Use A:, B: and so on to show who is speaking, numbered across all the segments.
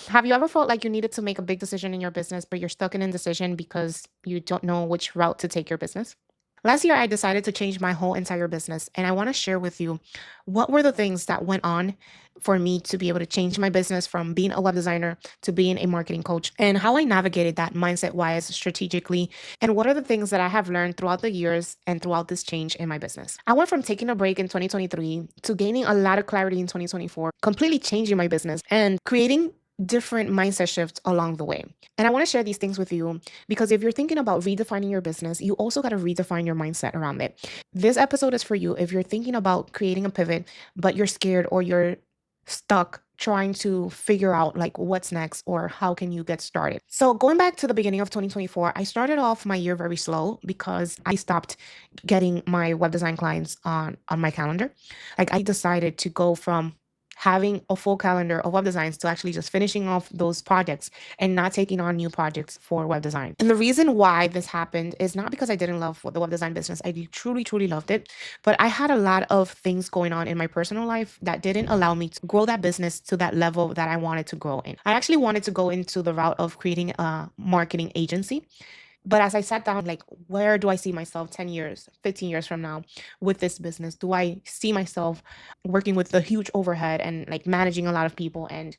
A: Have you ever felt like you needed to make a big decision in your business, but you're stuck in indecision because you don't know which route to take your business? Last year, I decided to change my whole entire business, and I want to share with you what were the things that went on for me to be able to change my business from being a web designer to being a marketing coach, and how I navigated that mindset wise strategically, and what are the things that I have learned throughout the years and throughout this change in my business. I went from taking a break in 2023 to gaining a lot of clarity in 2024, completely changing my business and creating different mindset shifts along the way. And I want to share these things with you because if you're thinking about redefining your business, you also got to redefine your mindset around it. This episode is for you if you're thinking about creating a pivot, but you're scared or you're stuck trying to figure out like what's next or how can you get started. So going back to the beginning of 2024, I started off my year very slow because I stopped getting my web design clients on my calendar. Like I decided to go from having a full calendar of web designs to actually just finishing off those projects and not taking on new projects for web design. And the reason why this happened is not because I didn't love the web design business. Truly, truly loved it. But I had a lot of things going on in my personal life that didn't allow me to grow that business to that level that I wanted to grow in. I actually wanted to go into the route of creating a marketing agency. But as I sat down, like, where do I see myself 10 years, 15 years from now with this business? Do I see myself working with the huge overhead and like managing a lot of people and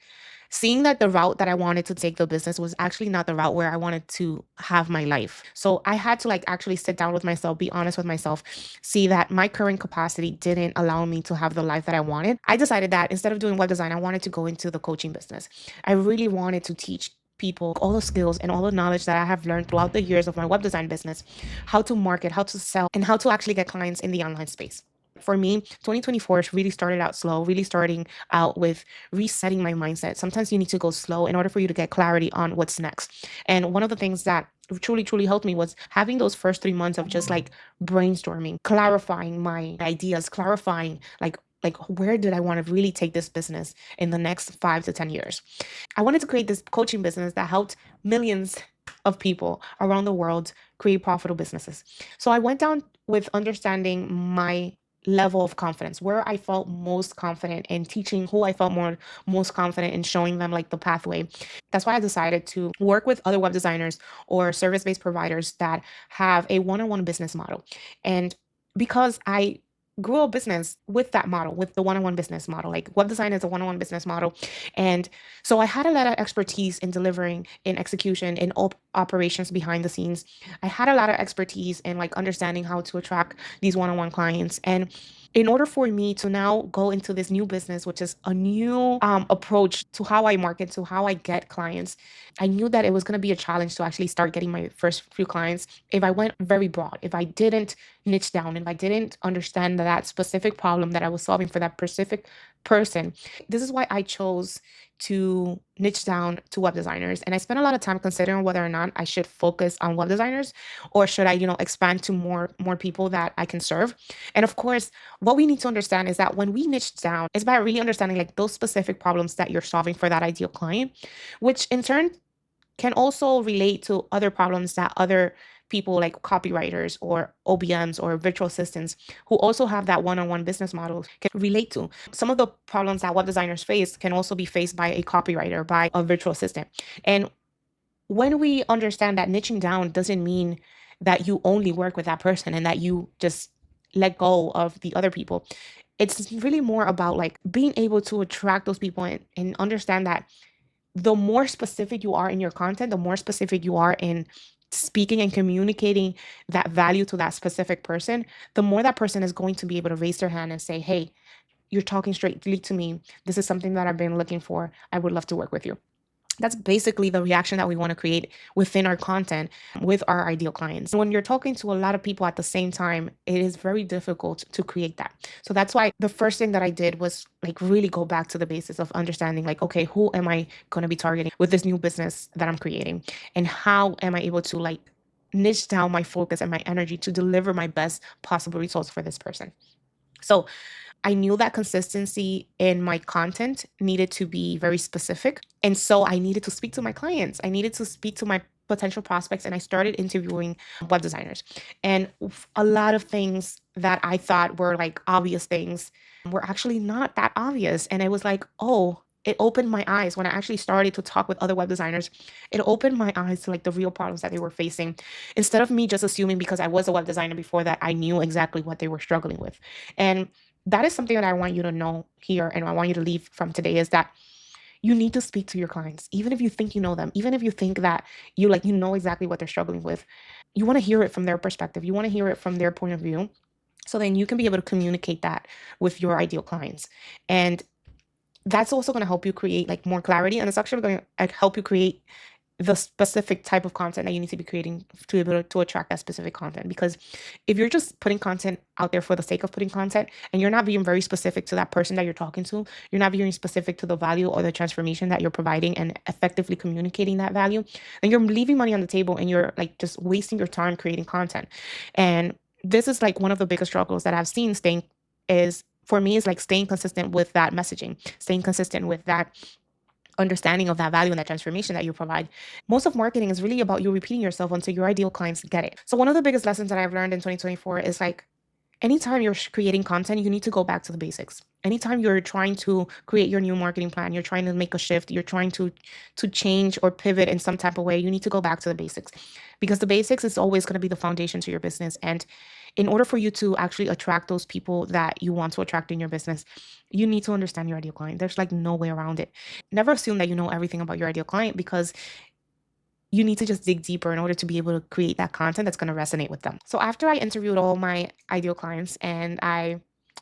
A: seeing that the route that I wanted to take the business was actually not the route where I wanted to have my life. So I had to like actually sit down with myself, be honest with myself, see that my current capacity didn't allow me to have the life that I wanted. I decided that instead of doing web design, I wanted to go into the coaching business. I really wanted to teach people all the skills and all the knowledge that I have learned throughout the years of my web design business, how to market, how to sell, and how to actually get clients in the online space. For me, 2024 really started out slow, really starting out with resetting my mindset. Sometimes you need to go slow in order for you to get clarity on what's next. And one of the things that truly, truly helped me was having those first 3 months of just like brainstorming, clarifying my ideas, clarifying like where did I want to really take this business in the next 5 to 10 years. I wanted to create this coaching business that helped millions of people around the world create profitable businesses. So I went down with understanding my level of confidence, where I felt most confident in teaching, who I felt most confident in showing them like the pathway. That's why I decided to work with other web designers or service-based providers that have a one-on-one business model. And because I grew a business with that model, with the one-on-one business model, like web design is a one-on-one business model. And so I had a lot of expertise in delivering, in execution, in operations behind the scenes. I had a lot of expertise in like understanding how to attract these one-on-one clients. And in order for me to now go into this new business, which is a new approach to how I market, to how I get clients, I knew that it was going to be a challenge to actually start getting my first few clients if I went very broad, if I didn't niche down, if I didn't understand that specific problem that I was solving for that specific person. This is why I chose to niche down to web designers. And I spent a lot of time considering whether or not I should focus on web designers or should I, expand to more people that I can serve. And of course, what we need to understand is that when we niche down, it's about really understanding like those specific problems that you're solving for that ideal client, which in turn can also relate to other problems that other people like copywriters or OBMs or virtual assistants who also have that one-on-one business model can relate to. Some of the problems that web designers face can also be faced by a copywriter, by a virtual assistant. And when we understand that niching down doesn't mean that you only work with that person and that you just let go of the other people. It's really more about like being able to attract those people and understand that the more specific you are in your content, the more specific you are in speaking and communicating that value to that specific person, the more that person is going to be able to raise their hand and say, hey, you're talking straightly to me. This is something that I've been looking for. I would love to work with you. That's basically the reaction that we want to create within our content with our ideal clients. When you're talking to a lot of people at the same time, it is very difficult to create that. So that's why the first thing that I did was like really go back to the basis of understanding like, okay, who am I going to be targeting with this new business that I'm creating? And how am I able to like niche down my focus and my energy to deliver my best possible results for this person? So I knew that consistency in my content needed to be very specific. And so I needed to speak to my clients. I needed to speak to my potential prospects. And I started interviewing web designers. And a lot of things that I thought were like obvious things were actually not that obvious. And I was like, oh, it opened my eyes when I actually started to talk with other web designers. It opened my eyes to like the real problems that they were facing, instead of me just assuming because I was a web designer before that I knew exactly what they were struggling with. And that is something that I want you to know here, and I want you to leave from today, is that you need to speak to your clients, even if you think you know them, even if you think that you know exactly what they're struggling with. You want to hear it from their perspective. You want to hear it from their point of view. So then you can be able to communicate that with your ideal clients. And that's also going to help you create like more clarity. And it's actually going to help you create the specific type of content that you need to be creating to be able to attract that specific content. Because if you're just putting content out there for the sake of putting content, and you're not being very specific to that person that you're talking to, you're not being specific to the value or the transformation that you're providing and effectively communicating that value, then you're leaving money on the table and you're like just wasting your time creating content. And this is like one of the biggest struggles that I've seen staying is for me is like staying consistent with that messaging, staying consistent with that understanding of that value and that transformation that you provide. Most of marketing is really about you repeating yourself until your ideal clients get it. So one of the biggest lessons that I've learned in 2024 is like anytime you're creating content, you need to go back to the basics. Anytime you're trying to create your new marketing plan, you're trying to make a shift, you're trying to change or pivot in some type of way, you need to go back to the basics, because the basics is always going to be the foundation to your business. And in order for you to actually attract those people that you want to attract in your business, you need to understand your ideal client. There's like no way around it. Never assume that you know everything about your ideal client, because you need to just dig deeper in order to be able to create that content that's going to resonate with them. So after I interviewed all my ideal clients and I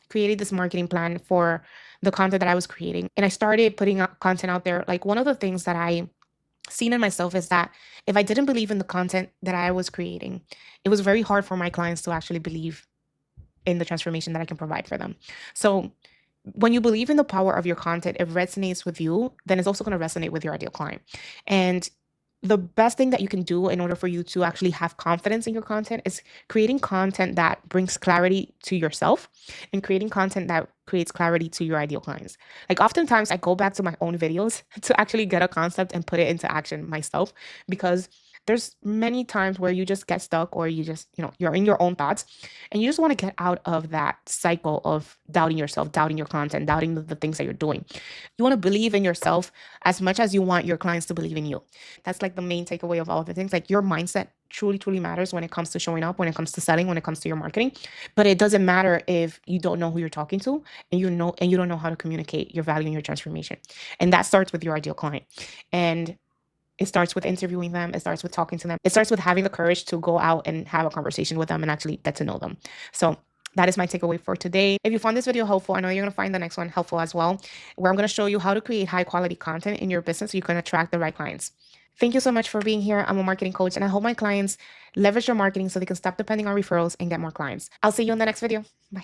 A: created this marketing plan for the content that I was creating, and I started putting out content out there, like one of the things that I seen in myself is that if I didn't believe in the content that I was creating, it was very hard for my clients to actually believe in the transformation that I can provide for them. So when you believe in the power of your content, it resonates with you, then it's also going to resonate with your ideal client. And the best thing that you can do in order for you to actually have confidence in your content is creating content that brings clarity to yourself and creating content that creates clarity to your ideal clients. Like oftentimes I go back to my own videos to actually get a concept and put it into action myself, because there's many times where you just get stuck, or you just, you're in your own thoughts and you just want to get out of that cycle of doubting yourself, doubting your content, doubting the things that you're doing. You want to believe in yourself as much as you want your clients to believe in you. That's like the main takeaway of all of the things. Like your mindset truly, truly matters when it comes to showing up, when it comes to selling, when it comes to your marketing. But it doesn't matter if you don't know who you're talking to, and you don't know how to communicate your value and your transformation. And that starts with your ideal client. And it starts with interviewing them. It starts with talking to them. It starts with having the courage to go out and have a conversation with them and actually get to know them. So that is my takeaway for today. If you found this video helpful, I know you're going to find the next one helpful as well, where I'm going to show you how to create high quality content in your business so you can attract the right clients. Thank you so much for being here. I'm a marketing coach, and I hope my clients leverage their marketing so they can stop depending on referrals and get more clients. I'll see you in the next video. Bye.